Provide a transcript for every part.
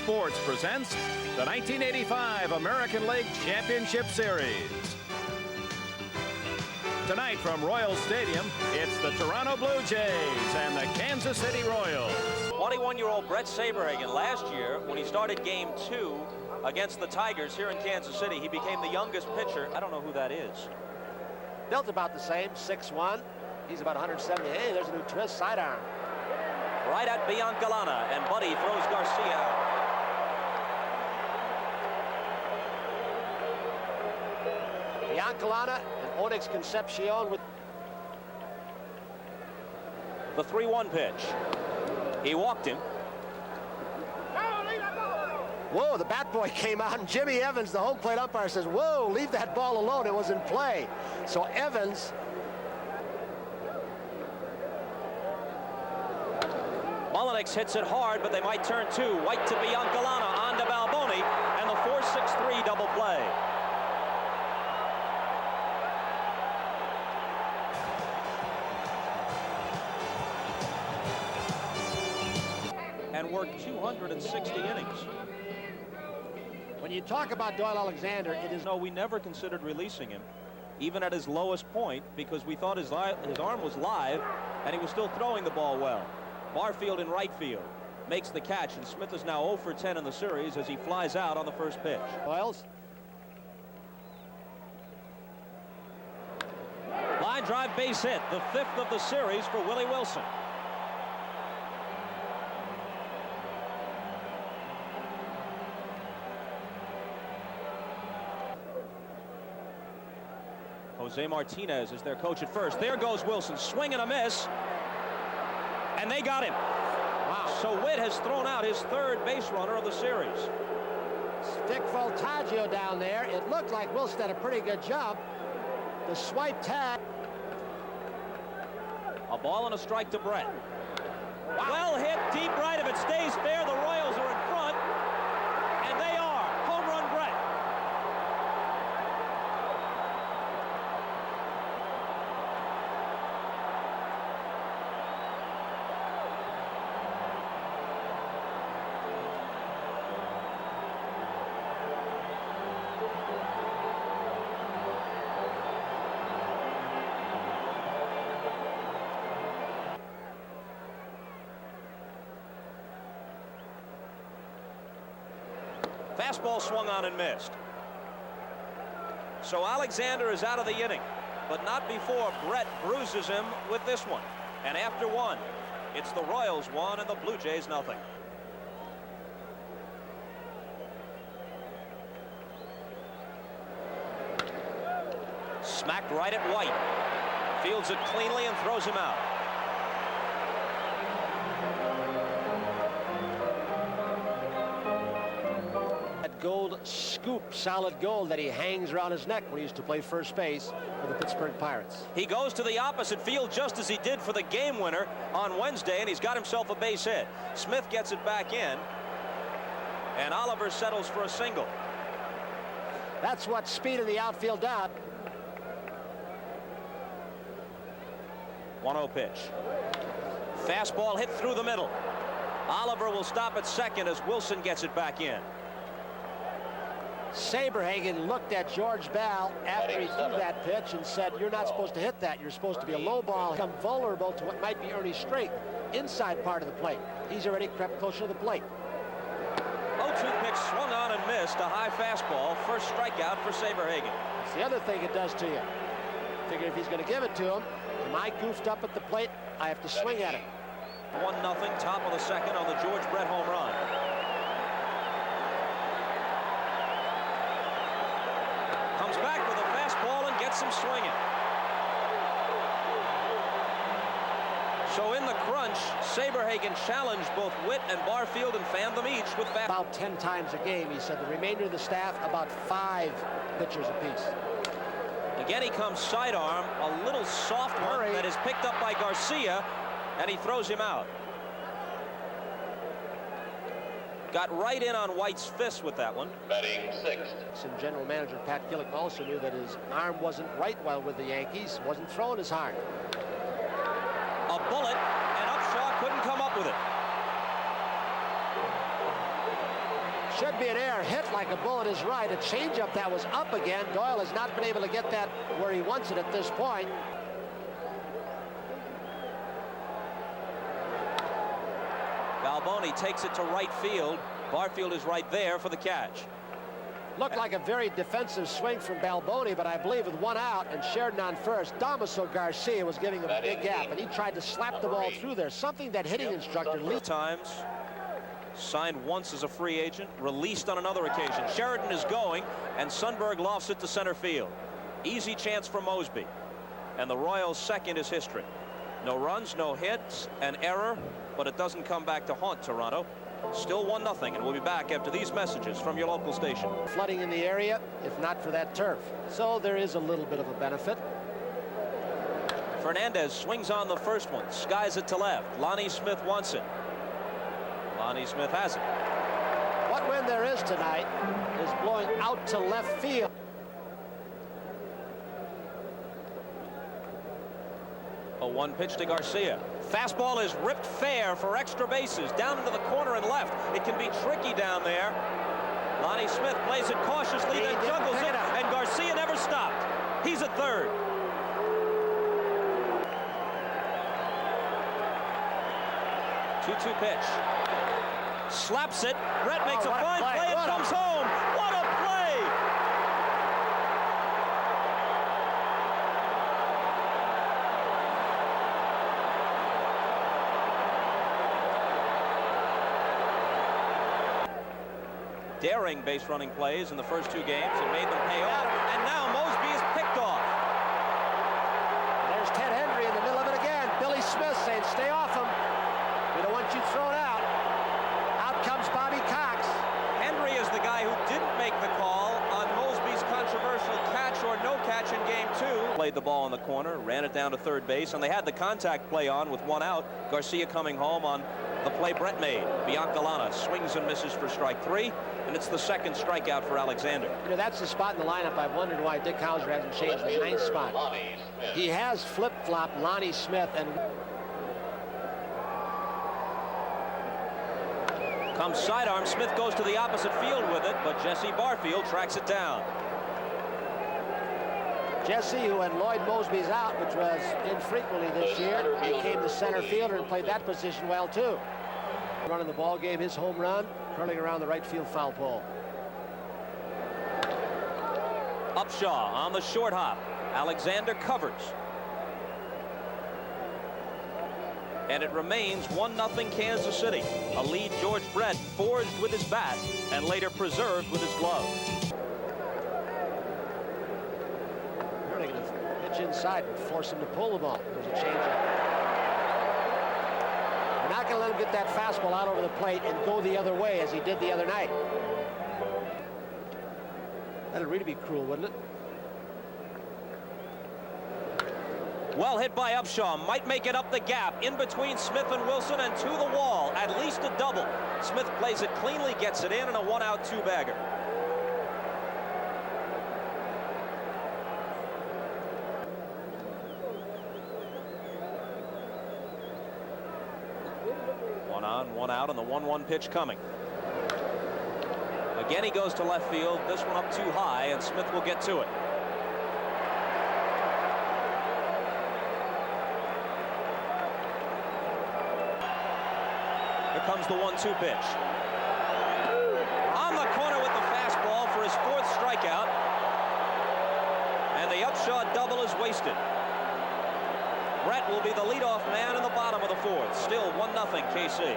Sports presents the 1985 American League Championship Series. Tonight from Royal Stadium, it's the Toronto Blue Jays and the Kansas City Royals. 21-year-old Bret Saberhagen last year, when he started Game 2 against the Tigers here in Kansas City, he became the youngest pitcher. I don't know who that is. Built about the same, 6'1". He's about 170. Hey, there's a new twist sidearm. Right at Biancalana, and Buddy throws Garcia out. Biancalana and Onyx Concepcion with the 3-1 pitch. He walked him. Whoa, the bat boy came out, and Jimmy Evans, the home plate umpire, says, whoa, leave that ball alone. It was in play. So Evans. Mullenix hits it hard, but they might turn two. White to Biancalana, on to Balboni, and the 4-6-3 double play. And worked 260 innings. When you talk about Doyle Alexander, it is... No, we never considered releasing him, even at his lowest point, because we thought his arm was live, and he was still throwing the ball well. Barfield in right field makes the catch, and Smith is now 0 for 10 in the series as he flies out on the first pitch. Doyle's. Line drive base hit, the 5th of the series for Willie Wilson. Jose Martinez is their coach at first. There goes Wilson, swing and a miss, and they got him. Wow. So Witt has thrown out his 3rd base runner of the series. Stick Voltaggio down there. It looked like Wilson did a pretty good job. The swipe tag. A ball and a strike to Bret. Wow. Well hit, deep right. If it stays fair, the Royals are in front, and they are. Home run Bret. Fastball swung on and missed. So Alexander is out of the inning, but not before Bret bruises him with this one. And after one, it's the Royals 1 and the Blue Jays nothing. Smacked right at White. Fields it cleanly and throws him out. Gold scoop, solid gold that he hangs around his neck when he used to play first base for the Pittsburgh Pirates. He goes to the opposite field just as he did for the game winner on Wednesday, and he's got himself a base hit. Smith gets it back in, and Oliver settles for a single. That's what speed in the outfield does. 1-0 pitch. Fastball hit through the middle. Oliver will stop at second as Wilson gets it back in. Saberhagen looked at George Bell after he threw that pitch and said, you're not supposed to hit that. You're supposed to be a low ball, become vulnerable to what might be Ernie's strength inside part of the plate. He's already crept closer to the plate. 0-2 pitch swung on and missed. A high fastball. First strikeout for Saberhagen. It's the other thing it does to you. Figure if he's going to give it to him, am I goofed up at the plate? I have to swing at it. 1-0, top of the second on the George Brett home run. Comes back with a fastball and gets him swinging. So in the crunch, Saberhagen challenged both Witt and Barfield and fanned them each with fastballs. About 10 times a game, he said. The remainder of the staff, about 5 pitchers apiece. Again, he comes sidearm, a little soft one that is picked up by Garcia, and he throws him out. Got right in on White's fist with that one. Batting 6th. And general manager Pat Gillick also knew that his arm wasn't right well with the Yankees, wasn't throwing as hard. A bullet, and Upshaw couldn't come up with it. Should be an error. Hit like a bullet is right. A changeup that was up again. Doyle has not been able to get that where he wants it at this point. Balboni takes it to right field. Barfield is right there for the catch. Looked like a very defensive swing from Balboni, but I believe with one out and Sheridan on first, Damaso Garcia was giving him a big gap, and he tried to slap the ball through there. Something that hitting instructor Lee times. Signed once as a free agent, released on another occasion. Sheridan is going, and Sundberg lofts it to center field. Easy chance for Mosby. And the Royals' second is history. No runs, no hits, an error, but it doesn't come back to haunt Toronto. Still 1-0, and we'll be back after these messages from your local station. Flooding in the area, if not for that turf. So there is a little bit of a benefit. Fernandez swings on the first one, skies it to left. Lonnie Smith wants it. Lonnie Smith has it. What wind there is tonight is blowing out to left field. A 1 pitch to Garcia. Fastball is ripped fair for extra bases down into the corner and left. It can be tricky down there. Lonnie Smith plays it cautiously, then juggles it, and Garcia never stopped. He's at third. Two-two pitch. Slaps it. Brett makes a fine play and comes home. What a play! Daring base running plays in the first 2 games and made them pay off. And now Mosby is picked off. There's Ted Hendry in the middle of it again. Billy Smith saying, stay off him. We don't want you thrown out. Out comes Bobby Cox. Hendry is the guy who didn't make the call on Mosby's controversial catch or no catch in game 2. Played the ball in the corner, ran it down to third base, and they had the contact play on with 1 out. Garcia coming home on the play Brett made. Biancalana swings and misses for strike 3, and it's the second strikeout for Alexander. You know, that's the spot in the lineup I've wondered why Dick Hauser hasn't changed the 9th spot. He has flip-flopped Lonnie Smith and comes sidearm. Smith goes to the opposite field with it, but Jesse Barfield tracks it down. Jesse, who when Lloyd Mosby's out, which was infrequently this year, became the center fielder and played that position well too. Running the ball game, his home run, curling around the right field foul pole. Upshaw on the short hop. Alexander covers. And it remains 1-0 Kansas City. A lead George Brett forged with his bat and later preserved with his glove. They're going to pitch inside and force him to pull the ball. There's a changeup. We're not going to let him get that fastball out over the plate and go the other way as he did the other night. That'd really be cruel, wouldn't it? Well hit by Upshaw, might make it up the gap in between Smith and Wilson and to the wall, at least a double. Smith plays it cleanly, gets it in, and a 1-out 2-bagger. One on, 1 out, and the 1-1 pitch coming. Again, he goes to left field. This one up too high, and Smith will get to it. Comes the 1-2 pitch. On the corner with the fastball for his 4th strikeout. And the Upshaw double is wasted. Brett will be the leadoff man in the bottom of the 4th. Still 1-0 KC.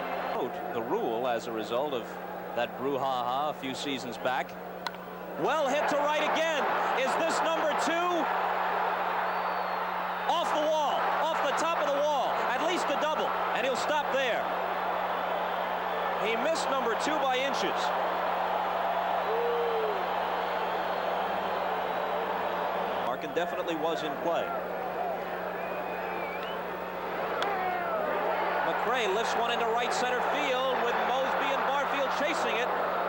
The rule as a result of that brouhaha a few seasons back. Well hit to right again. Is this number 2? Off the wall. Off the top of the wall. At least a double. And he'll stop there. He missed number 2 by inches. Larkin definitely was in play. McRae lifts one into right center field with Mosby and Barfield chasing it.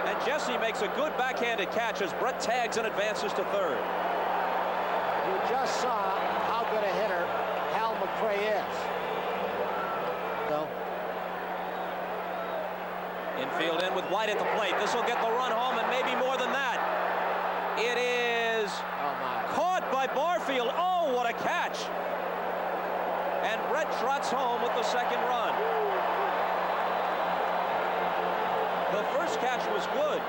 And Jesse makes a good backhanded catch as Brett tags and advances to third. You just saw how good a hitter Hal McRae is. So. Infield in with White at the plate. This will get the run home and maybe more than that. It is caught by Barfield. Oh, what a catch. And Bret trots home with the second run. The first catch was good.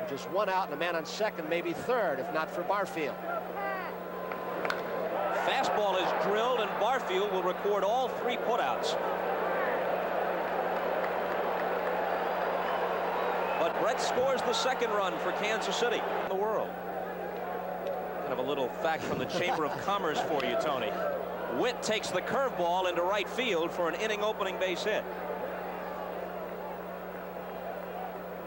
Just one out and a man on second, maybe third, if not for Barfield. Fastball is drilled, and Barfield will record all 3 putouts. But Bret scores the second run for Kansas City in the world. Kind of a little fact from the Chamber of Commerce for you, Tony. Witt takes the curveball into right field for an inning opening base hit.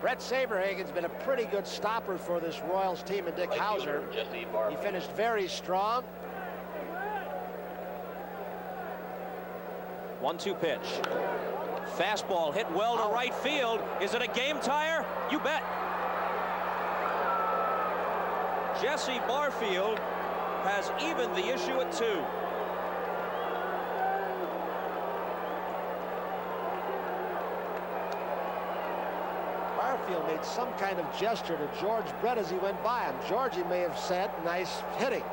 Bret Saberhagen's been a pretty good stopper for this Royals team and Dick Hauser. He finished very strong. 1-2 pitch. Fastball hit well to right field. Is it a game tire? You bet. Jesse Barfield has evened the issue at 2. Barfield made some kind of gesture to George Brett as he went by him. Georgie may have said nice hitting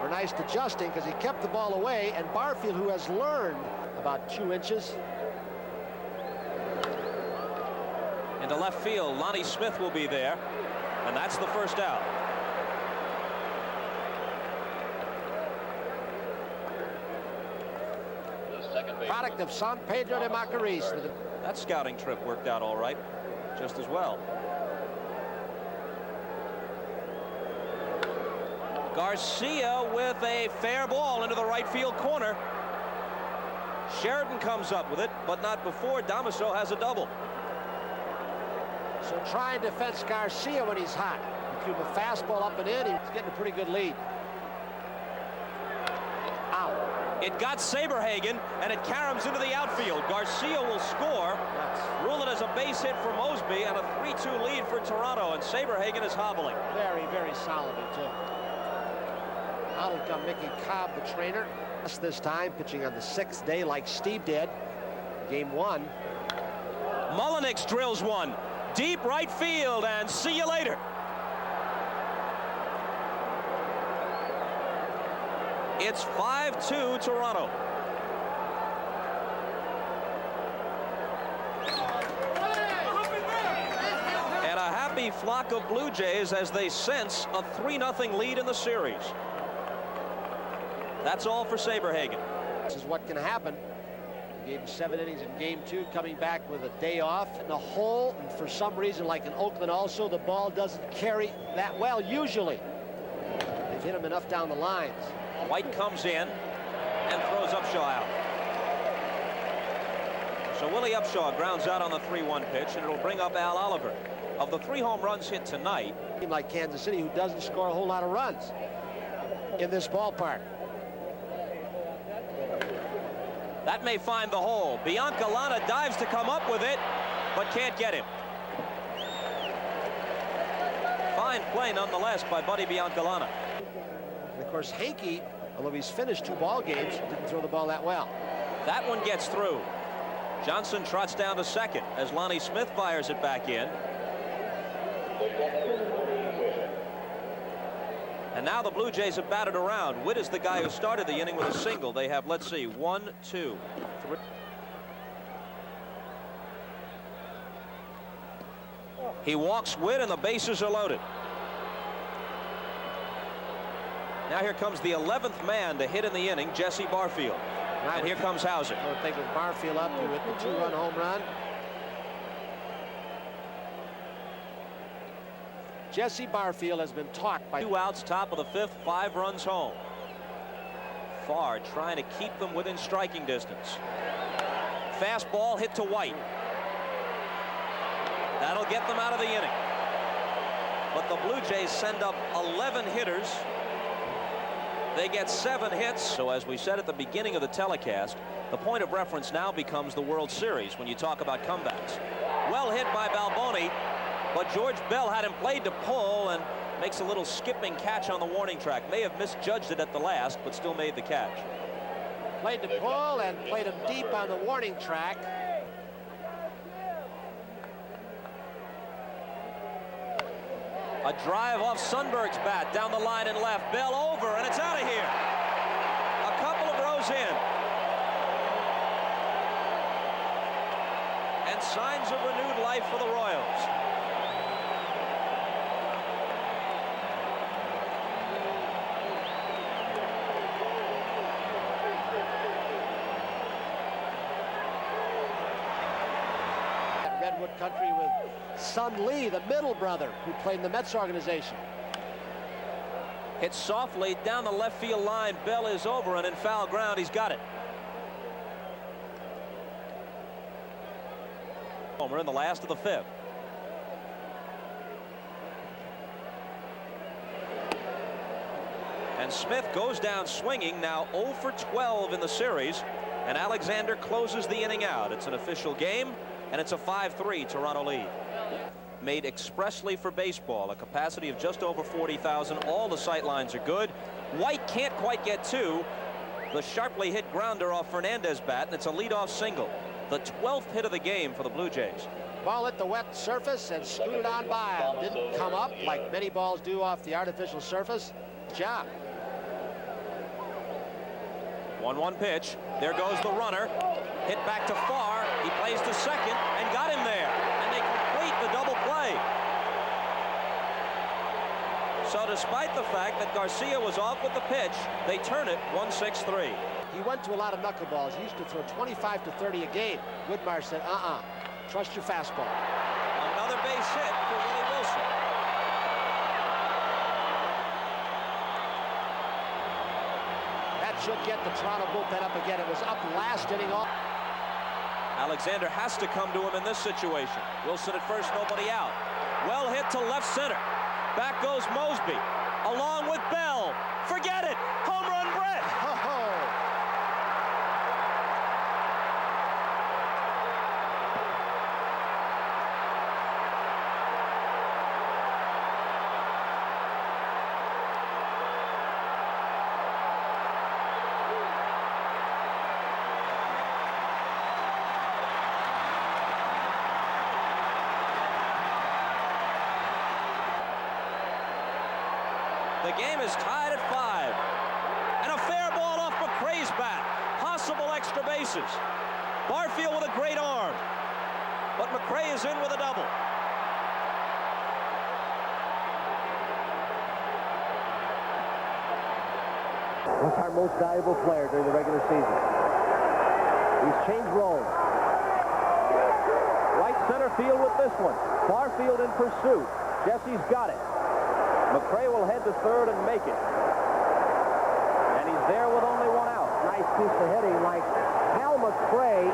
or nice adjusting because he kept the ball away, and Barfield, who has learned about 2 inches. Into left field, Lonnie Smith will be there, and that's the first out. Product of San Pedro de Macorís. That scouting trip worked out all right, just as well. Garcia with a fair ball into the right field corner. Sheridan comes up with it, but not before Damaso has a double. So try and defense Garcia when he's hot. He threw the fastball up and in. He's getting a pretty good lead. Out. It got Saberhagen, and it caroms into the outfield. Garcia will score, rule it as a base hit for Mosby, and a 3-2 lead for Toronto, and Saberhagen is hobbling. Very, very solidly, too. Out will come Mickey Cobb, the trainer. This time, pitching on the 6th day like Steve did. Game 1. Mullenix drills one. Deep right field, and see you later. It's 5-2 Toronto. And a happy flock of Blue Jays as they sense a 3-0 lead in the series. That's all for Saberhagen. This is what can happen. He gave him 7 innings in game 2, coming back with a day off in a hole, and for some reason, like in Oakland also, the ball doesn't carry that well usually. They've hit him enough down the lines. White comes in and throws Upshaw out. So Willie Upshaw grounds out on the 3-1 pitch, and it'll bring up Al Oliver. Of the 3 home runs hit tonight, A team like Kansas City, who doesn't score a whole lot of runs in this ballpark. that may find the hole. Biancalana dives to come up with it, but can't get him. Fine play nonetheless by Buddy Biancalana. And of course, Hankey, although he's finished 2 ball games, didn't throw the ball that well. That one gets through. Johnson trots down to second as Lonnie Smith fires it back in. And now the Blue Jays have batted around. Witt is the guy who started the inning with a single. They have, let's see, 1, 2, 3. He walks Witt, and the bases are loaded. Now here comes the 11th man to hit in the inning, Jesse Barfield. And here comes Hauser. I would think with Barfield up to it, the 2-run home run. Jesse Barfield has been talked by 2 outs, top of the 5th, 5 runs home. Farr trying to keep them within striking distance. Fastball hit to White. That'll get them out of the inning. But the Blue Jays send up 11 hitters. They get 7 hits. So as we said at the beginning of the telecast, the point of reference now becomes the World Series when you talk about comebacks. Well hit by Balboni, but George Bell had him played to pull and makes a little skipping catch on the warning track. May have misjudged it at the last, but still made the catch. Played to pull and played him deep on the warning track. A drive off Sundberg's bat down the line and left. Bell over, and it's out of here. A couple of rows in. And signs of renewed life for the Royals. Redwood country with Sun Lee, the middle brother, who played in the Mets organization. Hit softly down the left field line. Bell is over, and in foul ground, he's got it. Homer in the last of the fifth. And Smith goes down swinging, now 0 for 12 in the series, and Alexander closes the inning out. It's an official game, and it's a 5-3 Toronto lead. Made expressly for baseball, a capacity of just over 40,000. All the sight lines are good. White can't quite get to the sharply hit grounder off Fernandez's bat, and it's a leadoff single. The 12th hit of the game for the Blue Jays. Ball hit the wet surface and scooted on by him. Didn't come up like many balls do off the artificial surface. Job. 1-1 pitch. There goes the runner. Hit back to far. He plays to second and got him there. And they complete the double play. So despite the fact that Garcia was off with the pitch, they turn it 1-6-3. He went to a lot of knuckleballs. He used to throw 25 to 30 a game. Goodmeyer said, trust your fastball. Another base hit for Willie Wilson. That should get the Toronto bullpen up again. It was up last inning. Alexander has to come to him in this situation. Wilson at first, nobody out. Well hit to left center. Back goes Mosby, along with Bell. Forget it! Home run, Bret! The game is tied at 5. And a fair ball off McRae's bat. Possible extra bases. Barfield with a great arm. But McRae is in with a double. What's our most valuable player during the regular season? He's changed roles. Right center field with this one. Barfield in pursuit. Jesse's got it. McRae will head to third and make it. And he's there with only one out. Nice piece of hitting like Hal McRae.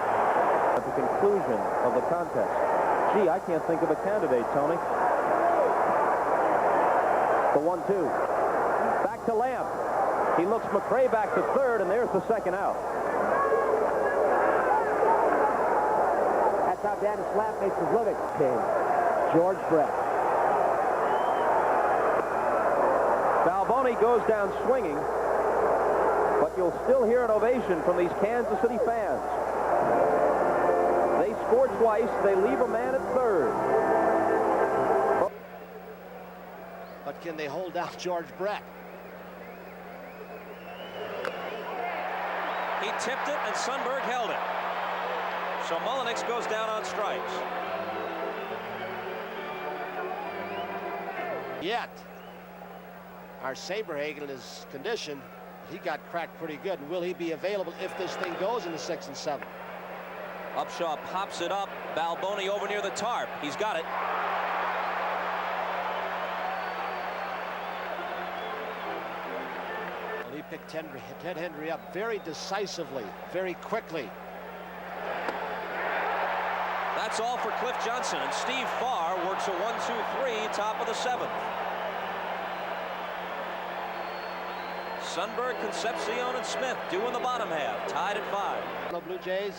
At the conclusion of the contest. Gee, I can't think of a candidate, Tony. The 1-2. Back to Lamb. He looks McRae back to third, and there's the second out. That's how Dennis Lamb makes his living. George Brett. Balboni goes down swinging, but you'll still hear an ovation from these Kansas City fans. They score twice. They leave a man at third. But can they hold out George Brett? He tipped it, and Sundberg held it. So Mullenix goes down on strikes. Yet, our Saberhagen is conditioned. He got cracked pretty good. And will he be available if this thing goes in the 6th and 7th? Upshaw pops it up. Balboni over near the tarp. He's got it. Well, he picked Ted Hendry up very decisively, very quickly. That's all for Cliff Johnson, and Steve Farr works a 1-2-3, top of the 7th. Sundberg, Concepcion, and Smith doing the bottom half, tied at 5. Hello, Blue Jays.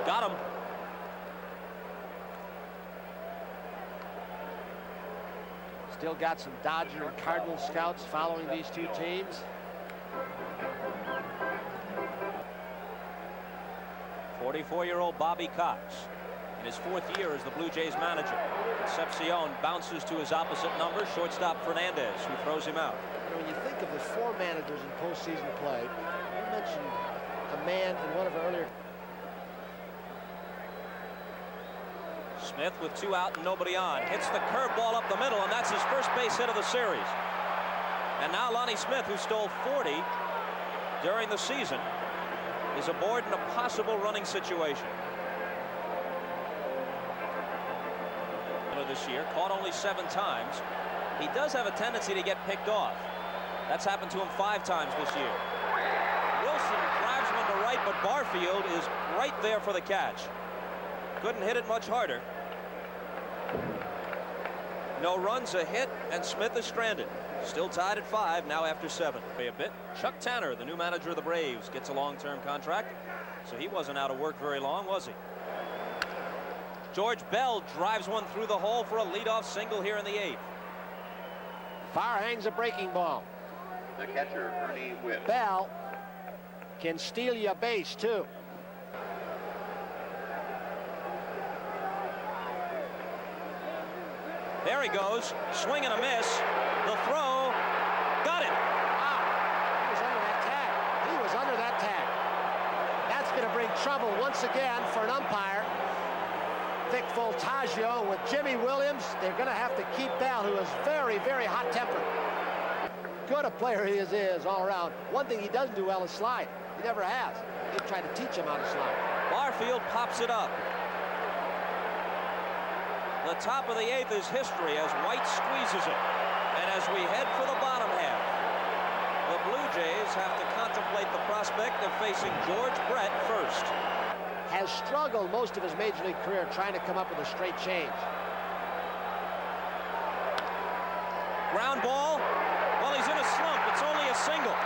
Got him. Still got some Dodger and Cardinal scouts following these two teams. 44-year-old Bobby Cox. in his 4th year as the Blue Jays manager. Concepcion bounces to his opposite number, shortstop Fernandez, who throws him out. You know, when you think of the 4 managers in postseason play, you mentioned a man in one of our earlier. Smith with 2 out and nobody on. Hits the curveball up the middle, and that's his first base hit of the series. And now Lonnie Smith, who stole 40 during the season, is aboard in a possible running situation. This year, caught only 7 times. He does have a tendency to get picked off. That's happened to him 5 times this year. Wilson drives one to right, but Barfield is right there for the catch. Couldn't hit it much harder. No runs, a hit, and Smith is stranded. Still tied at 5 now after 7. A bit. Chuck Tanner, the new manager of the Braves, gets a long-term contract, so he wasn't out of work very long, was he? George Bell drives one through the hole for a leadoff single here in the 8th. Fire hangs a breaking ball. The catcher, Ernie Witt. Bell can steal you a base, too. There he goes. Swing and a miss. The throw. Got it. Wow. He was under that tag. He was under that tag. That's going to bring trouble once again for an umpire. Vic Voltaggio with Jimmy Williams. They're going to have to keep Bell, who is very, very hot-tempered. Good a player he is all around. One thing he doesn't do well is slide. He never has. They try to teach him how to slide. Barfield pops it up. The top of the 8th is history as White squeezes it. And as we head for the bottom half, the Blue Jays have to contemplate the prospect of facing George Brett first. Has struggled most of his major league career trying to come up with a straight change. Ground ball. Well, he's in a slump. It's only a single.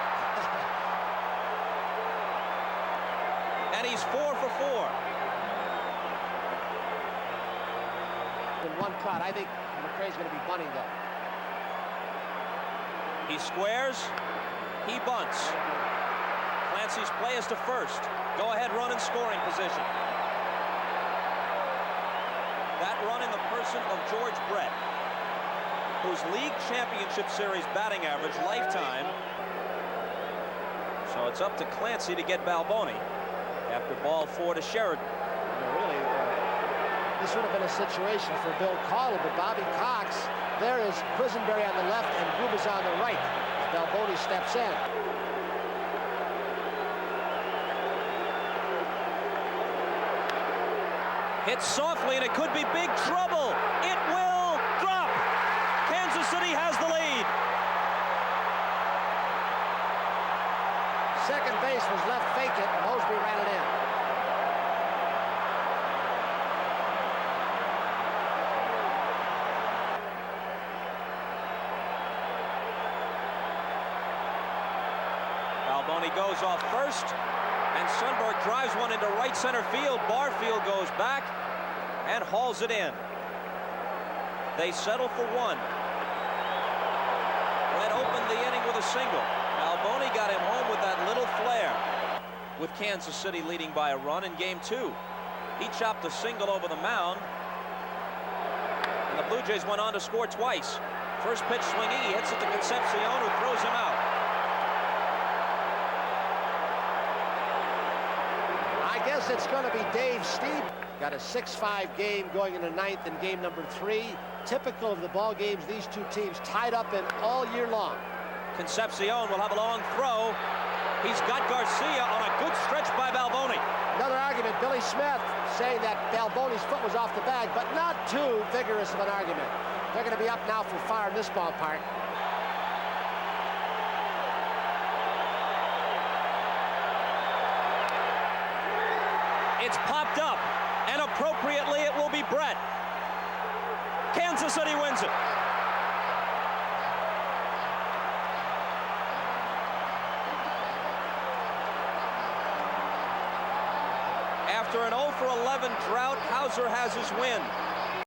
And he's 4 for 4. In one cut. I think McRae's going to be bunting though. He squares. He bunts. Clancy's play is to first. Go-ahead run in scoring position. That run in the person of George Brett, whose league championship series batting average lifetime. So it's up to Clancy to get Balboni after ball 4 to Sheridan. Really, this would have been a situation for Bill Caldwell, but Bobby Cox, there is Quisenberry on the left and Gubas on the right as Balboni steps in. Hit softly, and it could be big trouble. It will drop. Kansas City has the lead. Second base was left vacant, and Mosby ran it in. Balboni goes off first. And Sundberg drives one into right center field. Barfield goes back and hauls it in. They settle for 1. Brett opened the inning with a single. Balboni got him home with that little flare. With Kansas City leading by a run in game 2. He chopped a single over the mound. And the Blue Jays went on to score twice. First pitch swinging, he hits it to Concepcion, who throws him out. I guess it's going to be Dave Steve. Got a 6-5 game going into 9th in game number 3. Typical of the ball games these two teams tied up in all year long. Concepcion will have a long throw. He's got Garcia on a good stretch by Balboni. Another argument, Billy Smith saying that Balboni's foot was off the bag, but not too vigorous of an argument. They're going to be up now for fire in this ballpark. It's popped up, and appropriately it will be Brett. Kansas City wins it. After an 0 for 11 drought, Hauser has his win.